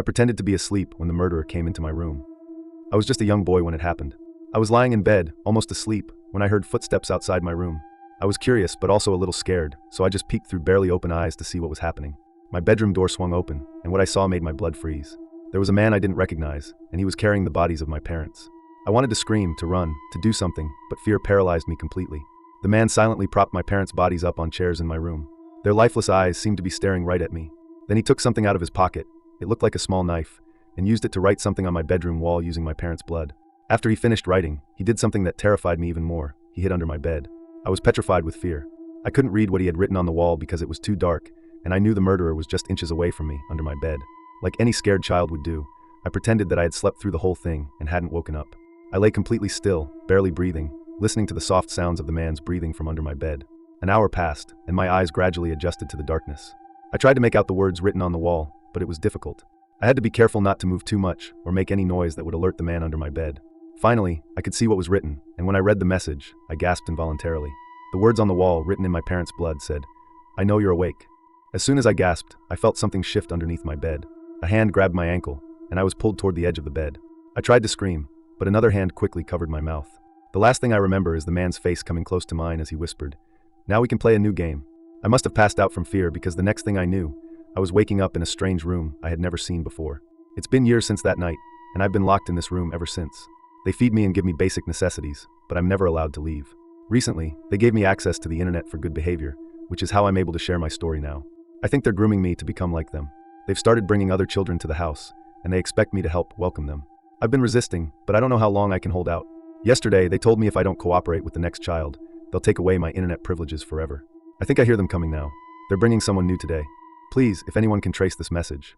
I pretended to be asleep when the murderer came into my room. I was just a young boy when it happened. I was lying in bed, almost asleep, when I heard footsteps outside my room. I was curious, but also a little scared, so I just peeked through barely open eyes to see what was happening. My bedroom door swung open, and what I saw made my blood freeze. There was a man I didn't recognize, and he was carrying the bodies of my parents. I wanted to scream, to run, to do something, but fear paralyzed me completely. The man silently propped my parents' bodies up on chairs in my room. Their lifeless eyes seemed to be staring right at me. Then he took something out of his pocket. It looked like a small knife, and used it to write something on my bedroom wall using my parents' blood. After he finished writing, he did something that terrified me even more. He hid under my bed. I was petrified with fear. I couldn't read what he had written on the wall because it was too dark, and I knew the murderer was just inches away from me, under my bed. Like any scared child would do, I pretended that I had slept through the whole thing and hadn't woken up. I lay completely still, barely breathing, listening to the soft sounds of the man's breathing from under my bed. An hour passed, and my eyes gradually adjusted to the darkness. I tried to make out the words written on the wall, but it was difficult. I had to be careful not to move too much or make any noise that would alert the man under my bed. Finally, I could see what was written, and when I read the message, I gasped involuntarily. The words on the wall, written in my parents' blood, said, "I know you're awake." As soon as I gasped, I felt something shift underneath my bed. A hand grabbed my ankle, and I was pulled toward the edge of the bed. I tried to scream, but another hand quickly covered my mouth. The last thing I remember is the man's face coming close to mine as he whispered, "Now we can play a new game." I must have passed out from fear because the next thing I knew, I was waking up in a strange room I had never seen before. It's been years since that night, and I've been locked in this room ever since. They feed me and give me basic necessities, but I'm never allowed to leave. Recently, they gave me access to the internet for good behavior, which is how I'm able to share my story now. I think they're grooming me to become like them. They've started bringing other children to the house, and they expect me to help welcome them. I've been resisting, but I don't know how long I can hold out. Yesterday, they told me if I don't cooperate with the next child, they'll take away my internet privileges forever. I think I hear them coming now. They're bringing someone new today. Please, if anyone can trace this message,